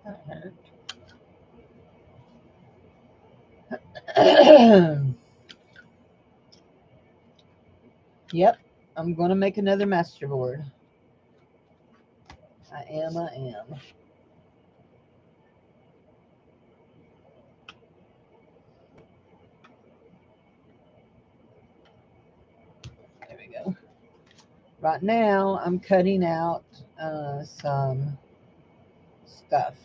That hurt. Yep, I'm going to make another masterboard. I am. There we go. Right now, I'm cutting out some stuff.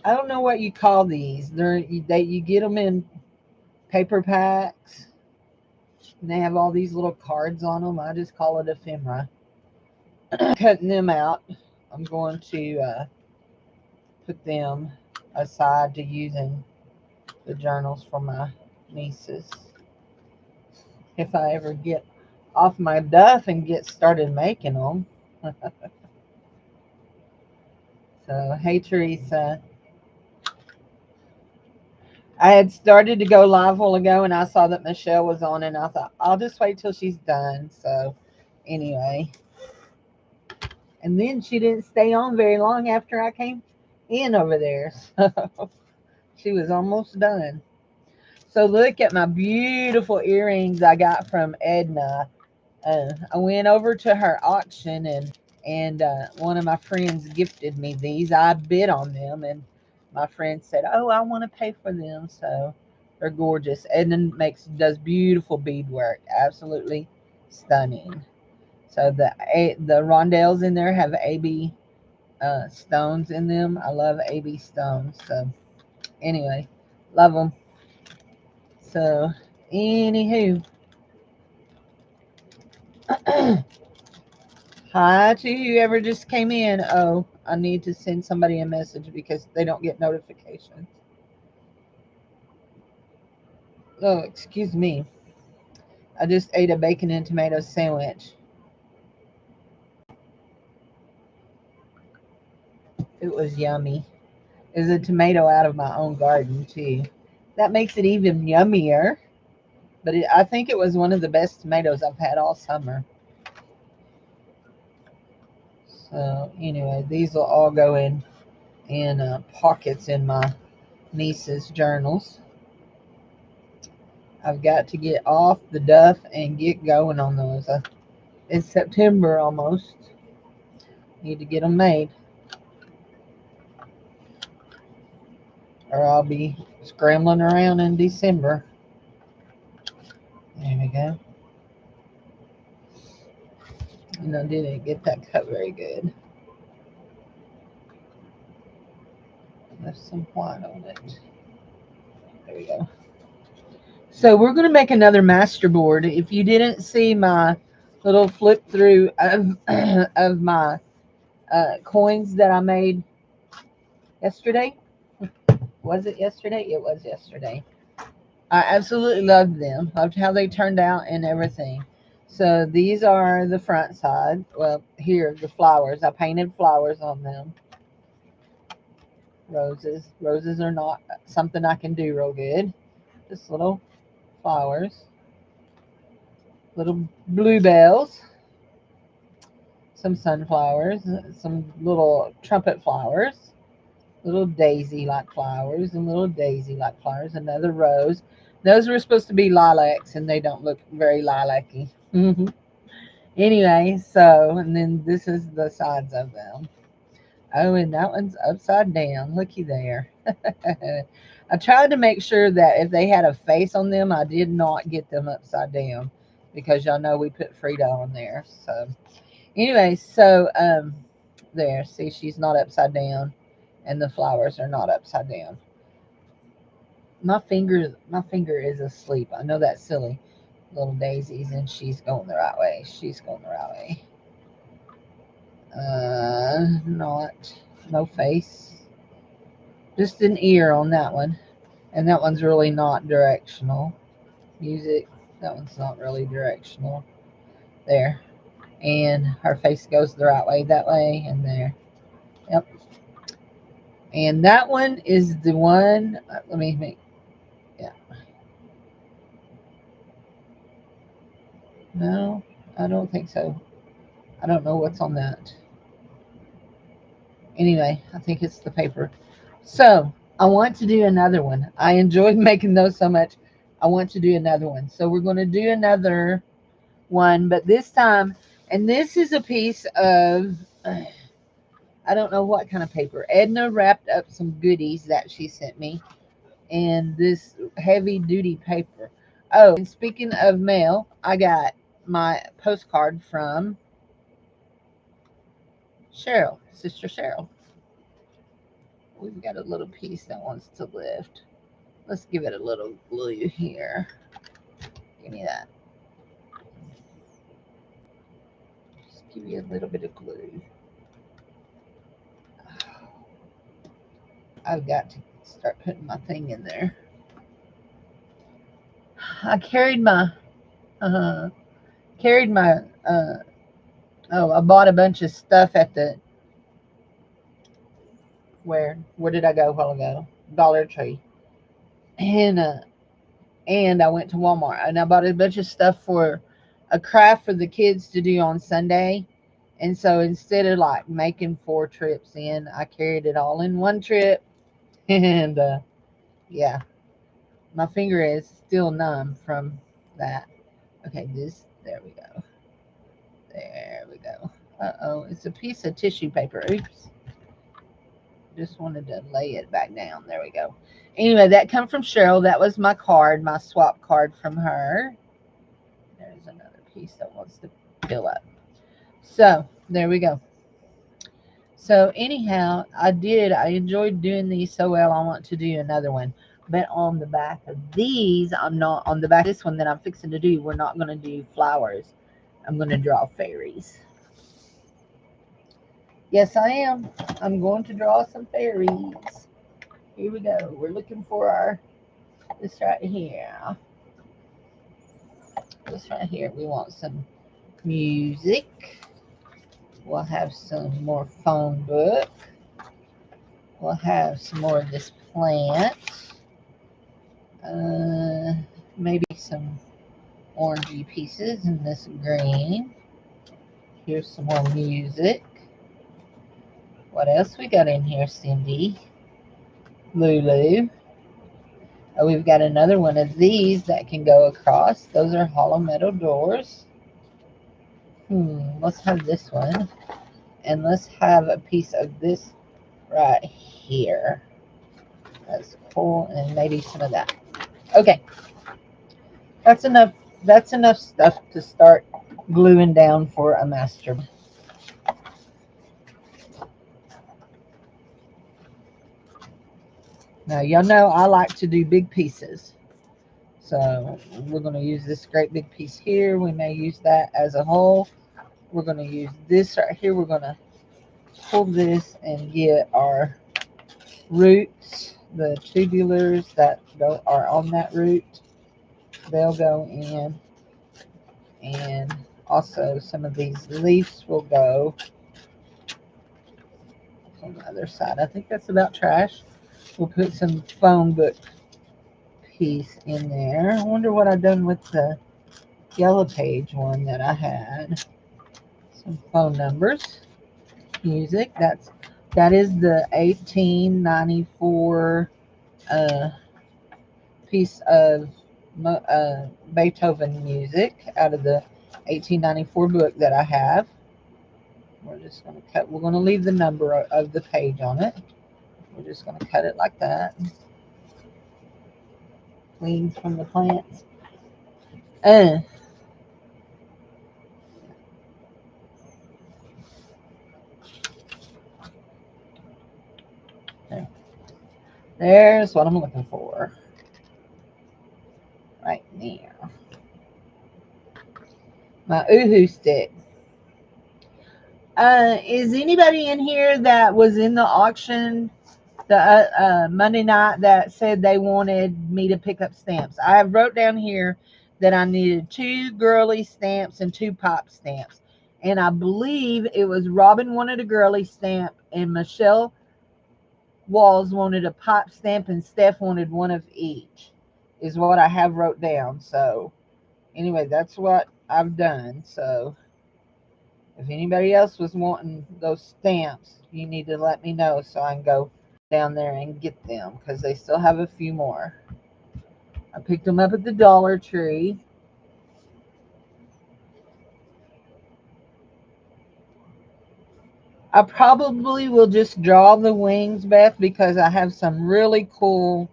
I don't know what you call these. You get them in paper packs, and they have all these little cards on them. I just call it ephemera. Cutting them out. I'm going to put them aside to using the journals for my nieces. If I ever get off my duff and get started making them. So, hey, Teresa. I had started to go live a while ago, and I saw that Michelle was on, and I thought, I'll just wait till she's done. So, anyway. And then she didn't stay on very long after I came in over there. So, she was almost done. So, look at my beautiful earrings I got from Edna. I went over to her auction, and one of my friends gifted me these. I bid on them, and my friend said, "Oh, I want to pay for them." So they're gorgeous. Edna does beautiful beadwork, absolutely stunning. So the rondelles in there have AB stones in them. I love AB stones. So anyway, love them. So anywho. Hi to whoever just came in. Oh, I need to send somebody a message because they don't get notifications. Oh, excuse me. I just ate a bacon and tomato sandwich. It was yummy. It was a tomato out of my own garden, too. That makes it even yummier. But I think it was one of the best tomatoes I've had all summer. So, anyway, these will all go in pockets in my niece's journals. I've got to get off the duff and get going on those. It's September almost. Need to get them made, or I'll be scrambling around in December. There we go. And I didn't get that cut very good. There's some white on it. There we go. So we're going to make another masterboard. If you didn't see my little flip through of my coins that I made yesterday, was it yesterday? It was yesterday. I absolutely loved them. Loved how they turned out and everything. So these are the front side. Well, here the flowers. I painted flowers on them. Roses. Roses are not something I can do real good. Just little flowers. Little bluebells. Some sunflowers. Some little trumpet flowers. Little daisy-like flowers and little daisy-like flowers. Another rose. Those were supposed to be lilacs, and they don't look very lilac-y. Anyway, so, and then this is the sides of them. Oh, and that one's upside down. Looky there. I tried to make sure that if they had a face on them, I did not get them upside down because y'all know we put Frida on there. So, anyway, so, there. See, she's not upside down, and the flowers are not upside down. My finger is asleep. I know that's silly. Little daisies, and she's going the right way. She's going the right way. Not, no face. Just an ear on that one. And that one's really not directional. Music, that one's not really directional. There. And her face goes the right way, that way, and there. Yep. And that one is the one, let me make, yeah. No, I don't think so. I don't know what's on that. Anyway, I think it's the paper. So I want to do another one. I enjoyed making those so much. I want to do another one. So we're going to do another one, but this time, and this is a piece of, I don't know what kind of paper. Edna wrapped up some goodies that she sent me, and this heavy duty paper. Oh, and speaking of mail, I got my postcard from Cheryl, Sister Cheryl. We've got a little piece that wants to lift. Let's give it a little glue here. Give me that. Just give you a little bit of glue. I've got to start putting my thing in there. I carried my, uh, carried my, oh, I bought a bunch of stuff at the, where did I go a while ago? Dollar Tree. And, and I went to Walmart and I bought a bunch of stuff for a craft for the kids to do on Sunday. And so instead of like making 4 trips in, I carried it all in one trip. And yeah, my finger is still numb from that. Okay, there we go. There we go. Uh-oh, it's a piece of tissue paper. Oops. Just wanted to lay it back down. There we go. Anyway, that come from Cheryl. That was my card, my swap card from her. There's another piece that wants to fill up. So there we go. So anyhow, I enjoyed doing these so well. I want to do another one. But on the back of these, I'm not, on the back of this one that I'm fixing to do, we're not going to do flowers. I'm going to draw fairies. Yes, I am. I'm going to draw some fairies. Here we go. We're looking for this right here. This right here. We want some music. We'll have some more phone book. We'll have some more of this plant. Maybe some orangey pieces in this green. Here's some more music. What else we got in here, Cindy? Lulu. Oh, we've got another one of these that can go across. Those are hollow metal doors. Let's have this one. And let's have a piece of this right here. That's cool. And maybe some of that. Okay. That's enough. That's enough stuff to start gluing down for a master. Now, y'all know I like to do big pieces. So we're going to use this great big piece here. We may use that as a whole. We're going to use this right here. We're going to pull this and get our roots, the tubulars that are on that root. They'll go in. And also some of these leaves will go on the other side. I think that's about trash. We'll put some phone book piece in there. I wonder what I've done with the yellow page one that I had. Some phone numbers, music. That is the 1894 piece of Beethoven music out of the 1894 book that I have. We're just going to cut. We're going to leave the number of the page on it. We're just going to cut it like that. Leaves from the plants. There. There's what I'm looking for. Right there. My oohoo stick. Is anybody in here that was in the auction the Monday night that said they wanted me to pick up stamps? I have wrote down here that I needed 2 girly stamps and 2 pop stamps. And I believe it was Robin wanted a girly stamp and Michelle Walls wanted a pop stamp and Steph wanted one of each, is what I have wrote down. So anyway, that's what I've done. So If anybody else was wanting those stamps, you need to let me know so I can go down there and get them because they still have a few more. I picked them up at the Dollar Tree. I probably will just draw the wings, Beth, because I have some really cool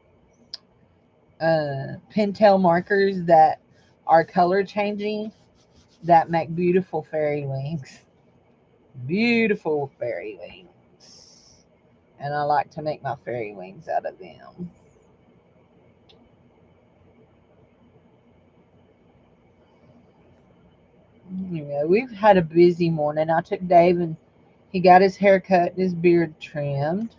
pintail markers that are color changing that make beautiful fairy wings. Beautiful fairy wings. And I like to make my fairy wings out of them. Anyway, we've had a busy morning. I took Dave and he got his hair cut and his beard trimmed.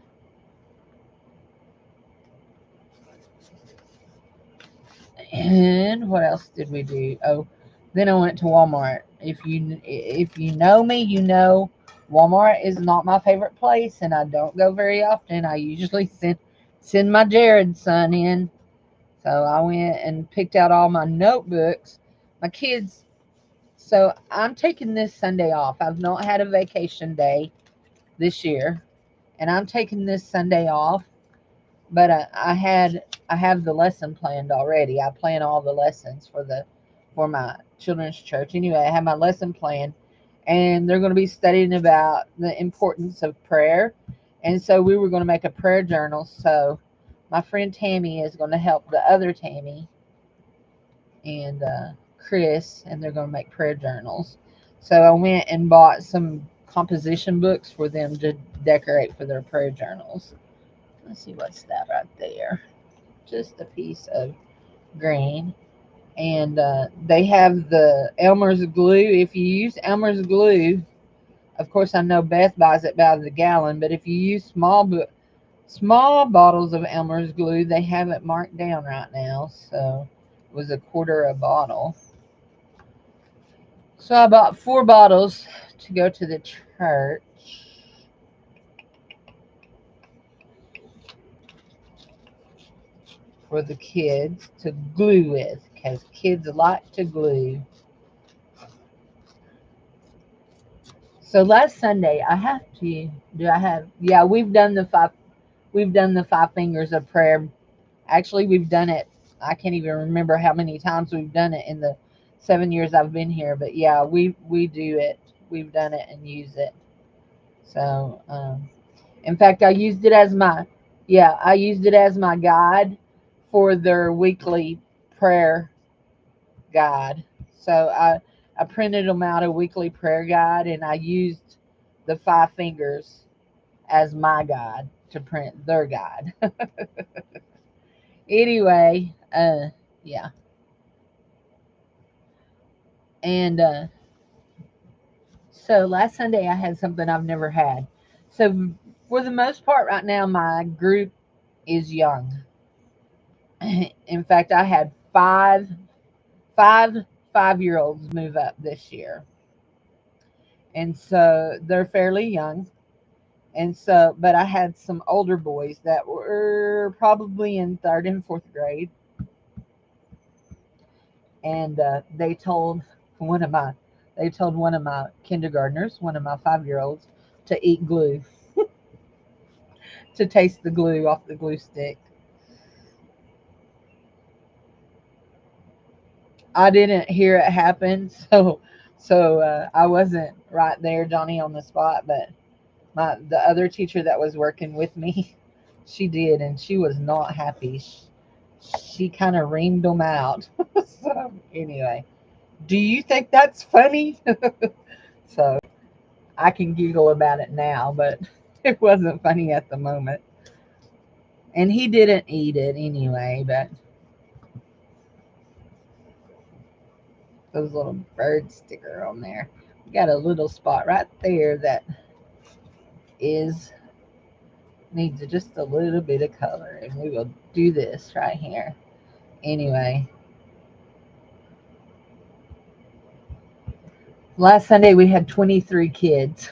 And what else did we do? Oh, then I went to Walmart. If you know me, you know Walmart is not my favorite place, and I don't go very often. I usually send my Jared son in. So I went and picked out all my notebooks. My kids. So I'm taking this Sunday off. I've not had a vacation day this year, and I'm taking this Sunday off. But I have the lesson planned already. I plan all the lessons for my children's church. Anyway, I have my lesson plan, and they're going to be studying about the importance of prayer. And so we were going to make a prayer journal. So my friend Tammy is going to help the other Tammy and Chris, and they're going to make prayer journals. So I went and bought some composition books for them to decorate for their prayer journals. Let's see what's that right there. Just a piece of green. And they have the Elmer's glue. If you use Elmer's glue, of course I know Beth buys it by the gallon, but if you use small bottles of Elmer's glue, they have it marked down right now. So it was $1 a bottle. So I bought 4 bottles to go to the church. For the kids to glue with because kids like to glue. So last Sunday I have to do I have yeah, we've done the 5 fingers of prayer. Actually we've done it, I can't even remember how many times we've done it in the 7 years I've been here, but yeah, we do it. We've done it and use it. So in fact I used it as my guide for their weekly prayer guide. So I printed them out a weekly prayer guide and I used the 5 fingers as my guide to print their guide. Anyway, yeah. And so last Sunday I had something I've never had. So for the most part right now my group is young. In fact, I had five 5-year olds move up this year. And so they're fairly young. And so, but I had some older boys that were probably in third and fourth grade, and one of my, they told one of my kindergartners, one of my 5-year olds, to eat glue, to taste the glue off the glue stick. I didn't hear it happen, so I wasn't right there, Johnny, on the spot, but the other teacher that was working with me, she did, and she was not happy. She kind of reamed them out. So anyway, do you think that's funny? So I can giggle about it now, but it wasn't funny at the moment. And he didn't eat it anyway, but those little bird sticker on there. We got a little spot right there that is needs just a little bit of color, and we will do this right here. Anyway, last Sunday we had 23 kids.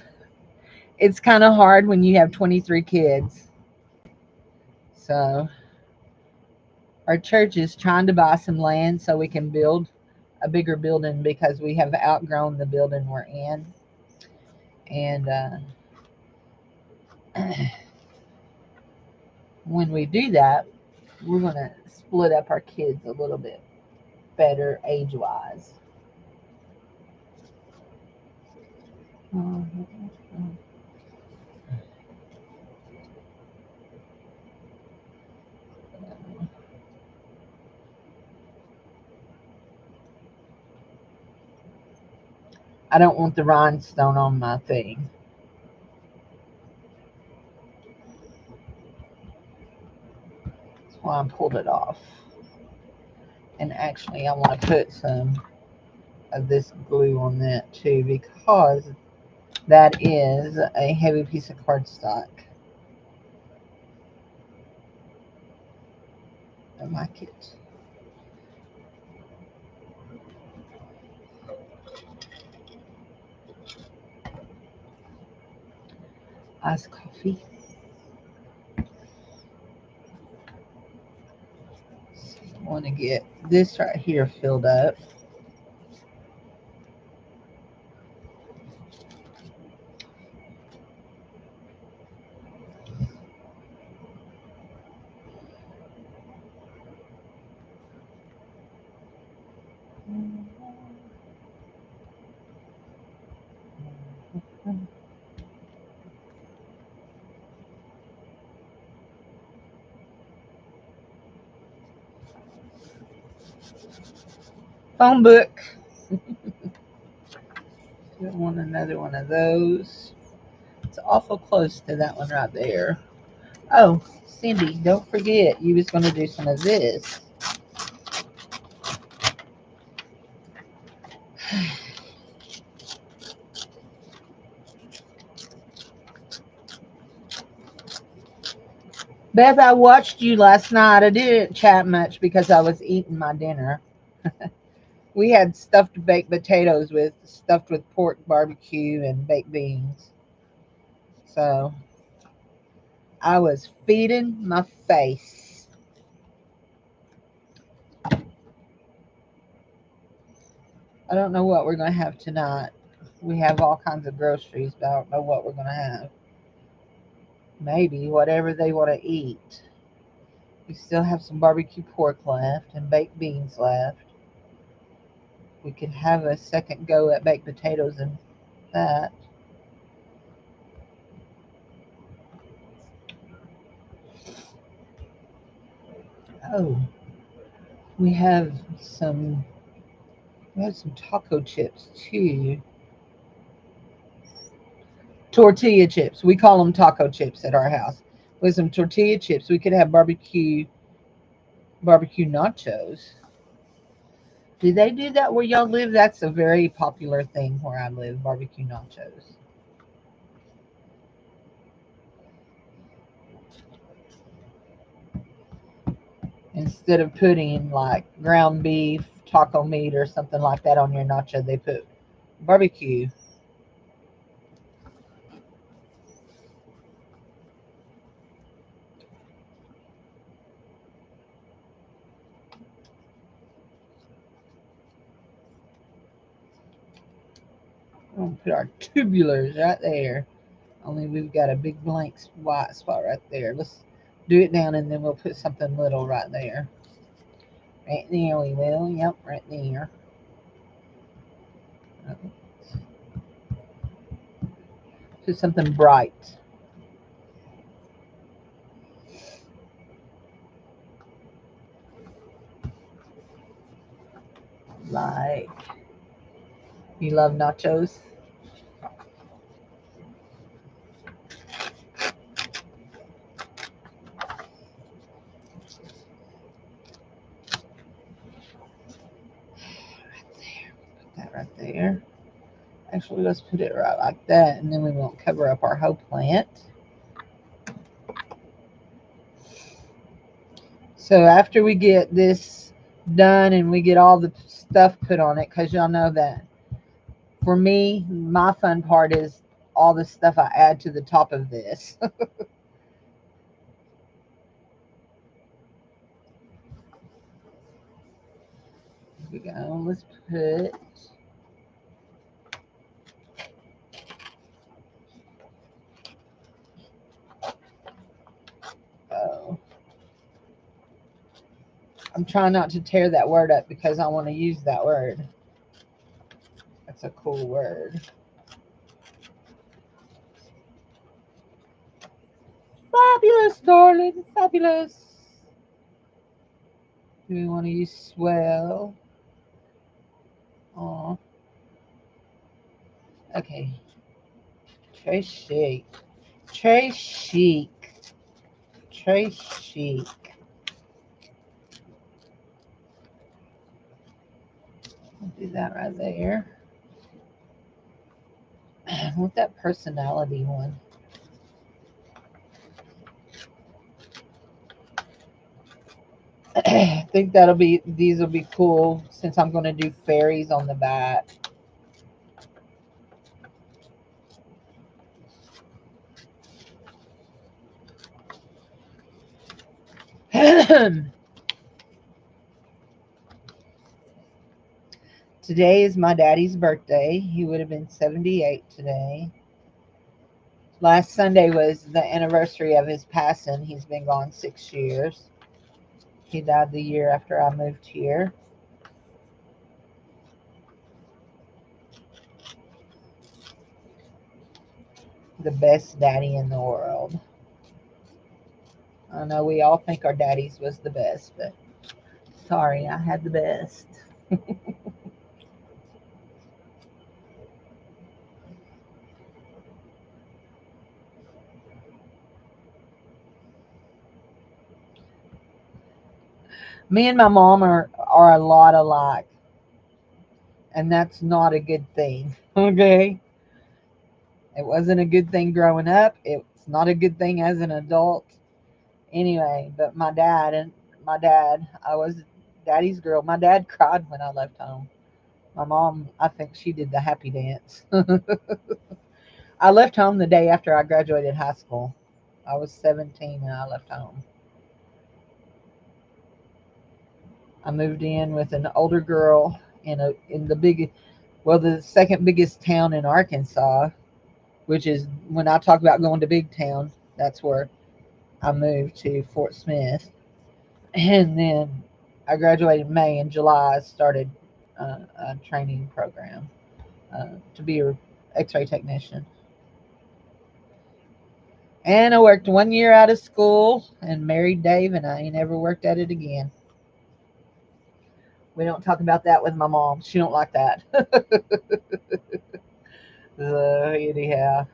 It's kind of hard when you have 23 kids. So our church is trying to buy some land so we can build a bigger building because we have outgrown the building we're in. And when we do that, we're going to split up our kids a little bit better age-wise. I don't want the rhinestone on my thing. That's why I pulled it off. And actually, I want to put some of this glue on that too, because that is a heavy piece of cardstock. I like it. Iced coffee. So I want to get this right here filled up. Phone book. I want another one of those. It's awful close to that one right there. Oh, Cindy, don't forget you was going to do some of this. Beth, I watched you last night. I didn't chat much because I was eating my dinner. We had stuffed baked potatoes stuffed with pork barbecue and baked beans. So I was feeding my face. I don't know what we're going to have tonight. We have all kinds of groceries, but I don't know what we're going to have. Maybe whatever they want to eat. We still have some barbecue pork left and baked beans left. We could have a second go at baked potatoes and that. Oh, we have some taco chips too. Tortilla chips. We call them taco chips at our house. With some tortilla chips, we could have barbecue nachos. Do they do that where y'all live? That's a very popular thing where I live, barbecue nachos. Instead of putting like ground beef, taco meat, or something like that on your nacho, they put barbecue. We're going to put our tubulars right there. Only we've got a big blank white spot right there. Let's do it down and then we'll put something little right there. Right there we will. Yep, right there. Put something bright. Like, you love nachos? That right there. Actually, let's put it right like that, and then we won't cover up our whole plant. So after we get this done and we get all the stuff put on it, because y'all know that for me, my fun part is all the stuff I add to the top of this. Here we go. Let's put I'm trying not to tear that word up because I want to use that word. That's a cool word. Fabulous, darling. Fabulous. Do we want to use swell? Oh, okay. Très chic. Très chic. Très chic. I'll do that right there. I want that personality one. I think these will be cool since I'm going to do fairies on the back. Today is my daddy's birthday. He would have been 78 today. Last Sunday was the anniversary of his passing. He's been gone 6 years. He died the year after I moved here. The best daddy in the world. I know we all think our daddies was the best, but sorry, I had the best. Me and my mom are a lot alike, and that's not a good thing. Okay, it wasn't a good thing growing up. It's not a good thing as an adult. Anyway, but my dad, I was daddy's girl. My dad cried when I left home. My mom, I think she did the happy dance. I left home the day after I graduated high school. I was 17 and I left home. I moved in with an older girl in the second biggest town in Arkansas, which is when I talk about going to big town, that's where I moved to Fort Smith. And then I graduated in May. In July I started a training program to be a X-ray technician. And I worked 1 year out of school and married Dave, and I ain't ever worked at it again. We don't talk about that with my mom. She don't like that. Anyhow.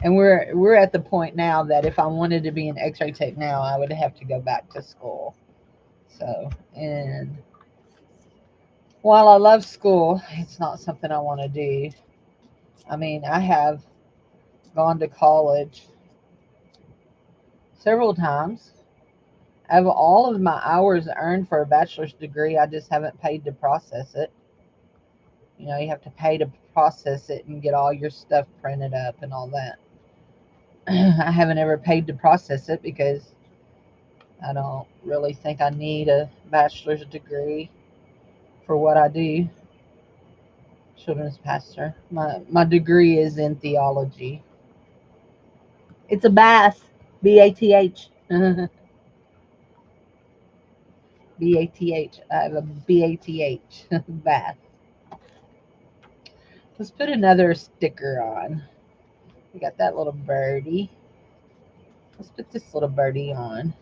And we're at the point now that if I wanted to be an X-ray tech now, I would have to go back to school. So, and while I love school, it's not something I want to do. I mean, I have gone to college several times. I have all of my hours earned for a bachelor's degree. I just haven't paid to process it. You know, you have to pay to process it and get all your stuff printed up and all that. I haven't ever paid to process it because I don't really think I need a bachelor's degree for what I do. Children's pastor. My degree is in theology. It's a bath. BATH. BATH. I have a BATH bath. Let's put another sticker on. We got that little birdie. Let's put this little birdie on.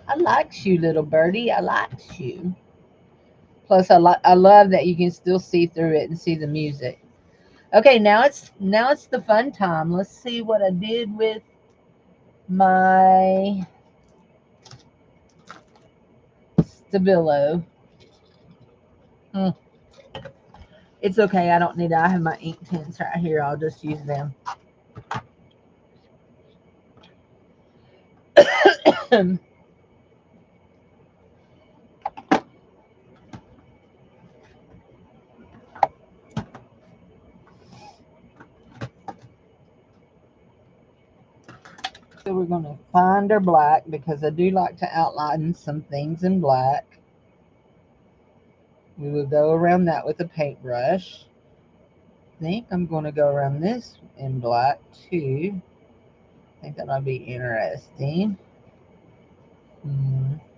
I like you, little birdie. I like you. Plus, I love that you can still see through it and see the music. Okay, now it's the fun time. Let's see what I did with my Stabilo. Hmm. It's okay. I don't need it. I have my ink pens right here. I'll just use them. So we're going to find our black because I do like to outline some things in black. We will go around that with a paintbrush. I think I'm going to go around this in black too. I think that'll be interesting.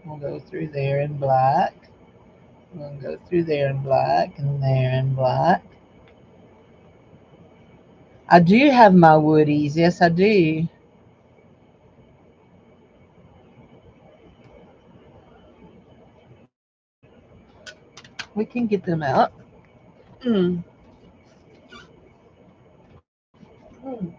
We'll go through there in black. We'll go through there in black and there in black. I do have my woodies. Yes, I do. We can get them out. Mm. Mm.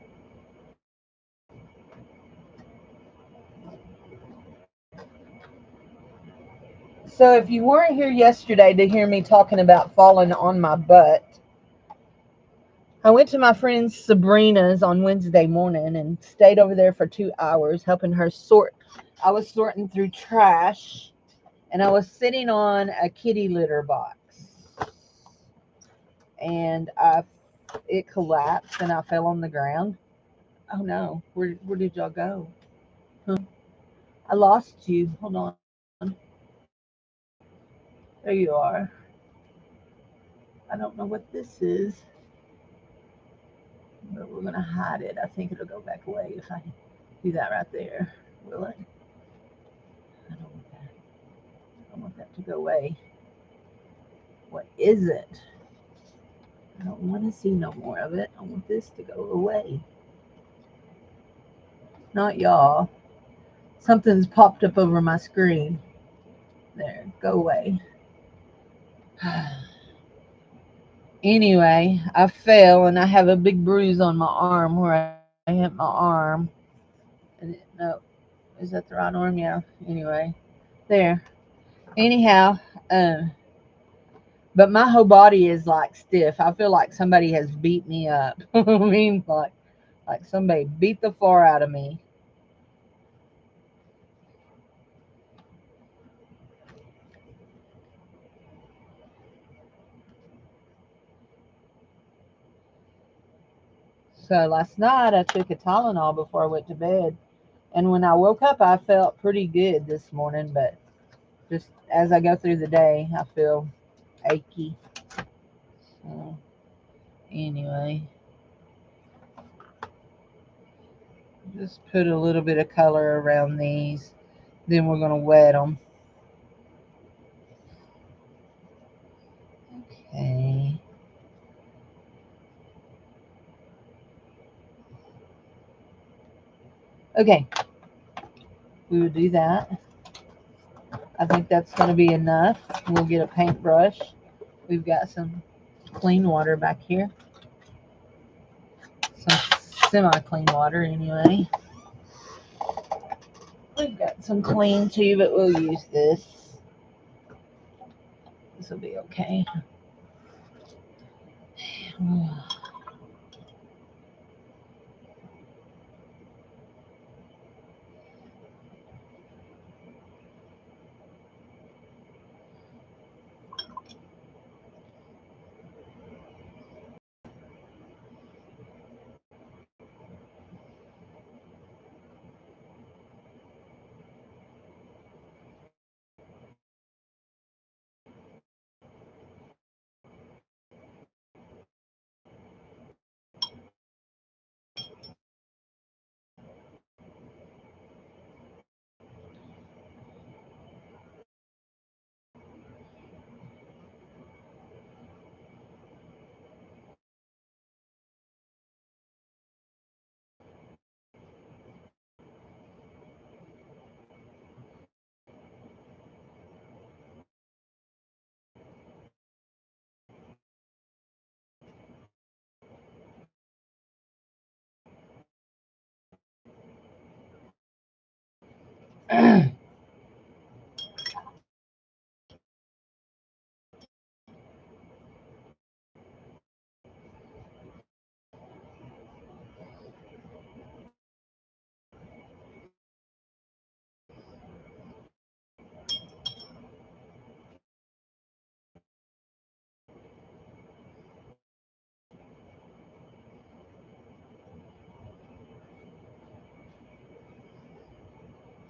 So if you weren't here yesterday to hear me talking about falling on my butt, I went to my friend Sabrina's on Wednesday morning and stayed over there for 2 hours helping her sort. I was sorting through trash and I was sitting on a kitty litter box and it collapsed and I fell on the ground. Oh no, where did y'all go? Huh? I lost you. Hold on. There you are. I don't know what this is, but we're gonna hide it. I think it'll go back away if I do that right there. Will it? I don't want that. I don't want that to go away. What is it? I don't want to see no more of it. I want this to go away. Not y'all. Something's popped up over my screen. There, go away. Anyway, I fell and I have a big bruise on my arm where I hit my arm. And no, is that the right arm? Yeah. Anyway, there. Anyhow, but my whole body is like stiff. I feel like somebody has beat me up. I mean, like somebody beat the far out of me. So last night I took a Tylenol before I went to bed. And when I woke up, I felt pretty good this morning. But just as I go through the day, I feel achy. So anyway, just put a little bit of color around these. Then we're going to wet them. Okay. Okay. We will do that. I think that's going to be enough. We'll get a paintbrush. We've got some clean water back here. Some semi-clean water anyway. We've got some clean too, but we'll use this. This will be okay.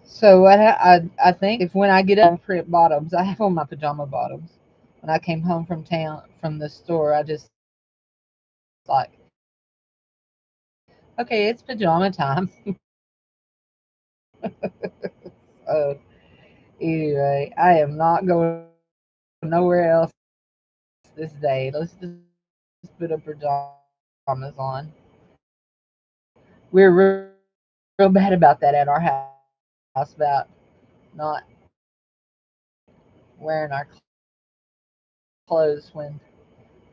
So what I think if when I get up print bottoms, I have on my pajama bottoms. When I came home from town from the store, I just like, okay, it's pajama time. So anyway, I am not going nowhere else this day. Let's just put a pajamas on. We're real bad about that at our house about not wearing our clothes when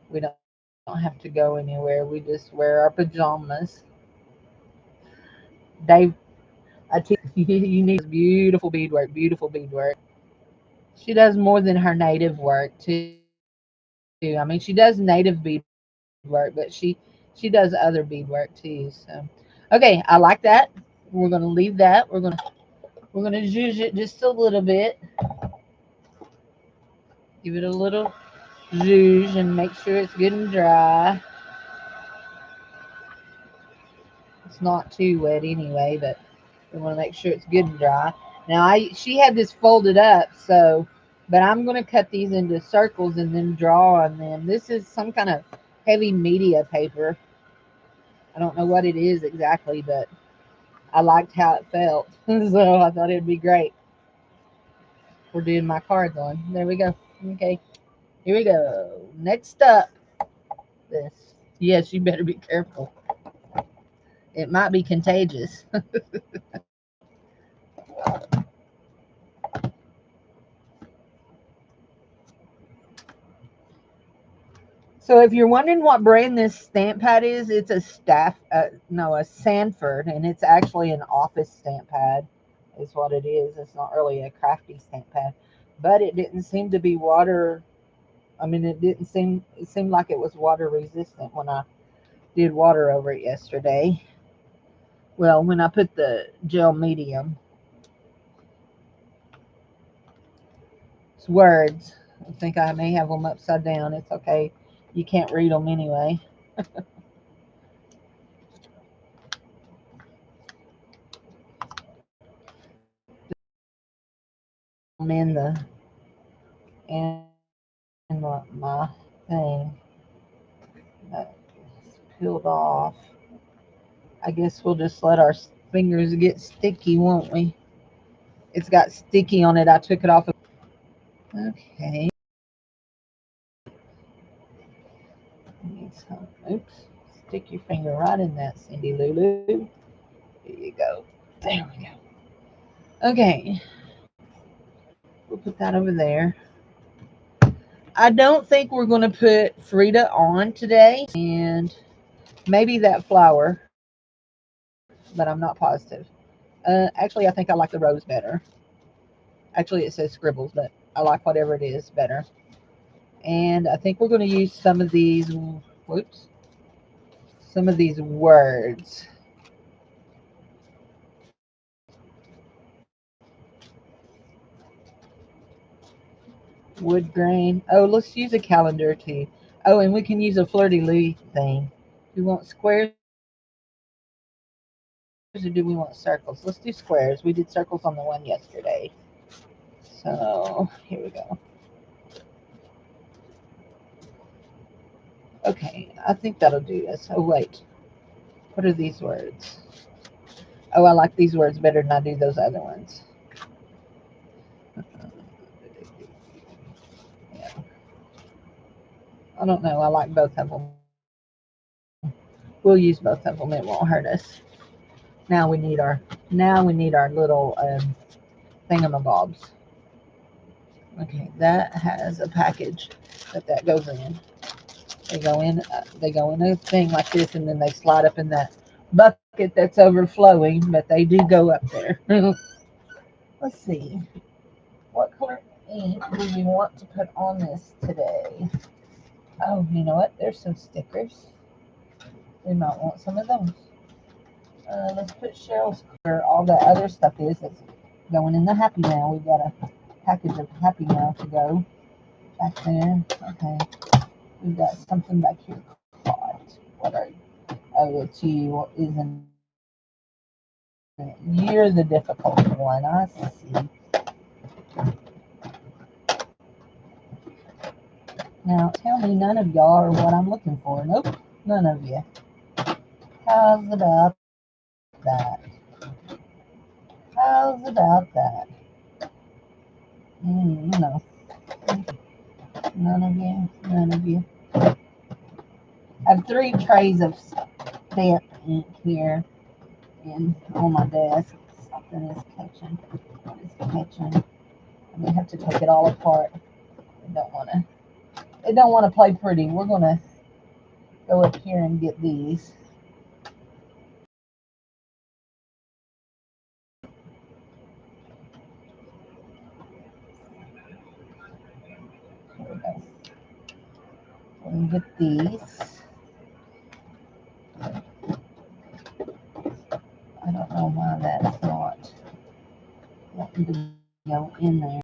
we don't have to go anywhere. We just wear our pajamas. Dave, I tell you need to see her. She does beautiful beadwork, beautiful beadwork. She does more than her native work too. I mean, she does native beadwork, but she does other beadwork too. So, okay, I like that. We're gonna leave that. We're gonna zhuzh it just a little bit. Give it a little zhuzh and make sure it's good and dry. It's not too wet anyway, but we want to make sure it's good and dry. Now, she had this folded up, so but I'm going to cut these into circles and then draw on them. This is some kind of heavy media paper. I don't know what it is exactly, but I liked how it felt, so I thought it'd be great for doing my cards on. There we go. Okay, here we go. Next up, this. Yes, you better be careful. It might be contagious. So if you're wondering what brand this stamp pad is, it's a no, a Sanford, and it's actually an office stamp pad, is what it is. It's not really a crafty stamp pad, but it didn't seem to be water. I mean, it seemed like it was water resistant when I did water over it yesterday. Well, when I put the gel medium, it's words. I think I may have them upside down. It's okay. You can't read them anyway. I'm in the in my thing that peeled off. I guess we'll just let our fingers get sticky, won't we? It's got sticky on it. I took it off. Okay. Need some. Oops. Stick your finger right in that, Cindy Lulu. There you go. There we go. Okay. We'll put that over there. I don't think we're going to put Frida on today, and maybe that flower, but I'm not positive. Actually, I think I like the rose better. Actually, it says scribbles, but I like whatever it is better. And I think we're going to use some of these, whoops, some of these words. Wood grain. Oh, let's use a calendar too. Oh, and we can use a flirty-loo thing. Do we want squares or do we want circles? Let's do squares. We did circles on the one yesterday. So here we go. Okay, I think that'll do us. Oh, wait. What are these words? Oh, I like these words better than I do those other ones. Yeah. I don't know. I like both of them. We'll use both of them. It won't hurt us. Now we need our little thingamabobs. Okay, that has a package that goes in. They go in a thing like this, and then they slide up in that bucket that's overflowing. But they do go up there. Let's see, what color ink do we want to put on this today? Oh, you know what? There's some stickers. We might want some of those. Let's put Cheryl's where all the other stuff is. That's going in the Happy Mail. We've got a package of Happy Mail to go back there. Okay. We've got something back here caught. What are you? Oh, it's you. Isn't it? You're the difficult one. I see. Now, tell me none of y'all are what I'm looking for. Nope, none of you. How's about that? How's about that? No. None of you. None of you. I have 3 trays of stamp ink here and on my desk. Something is catching. What is catching? I'm gonna have to take it all apart. I don't want to. It don't want to play pretty. We're gonna go up here and get these. Here we go. And get these. I don't know why that's not wanting to go in there.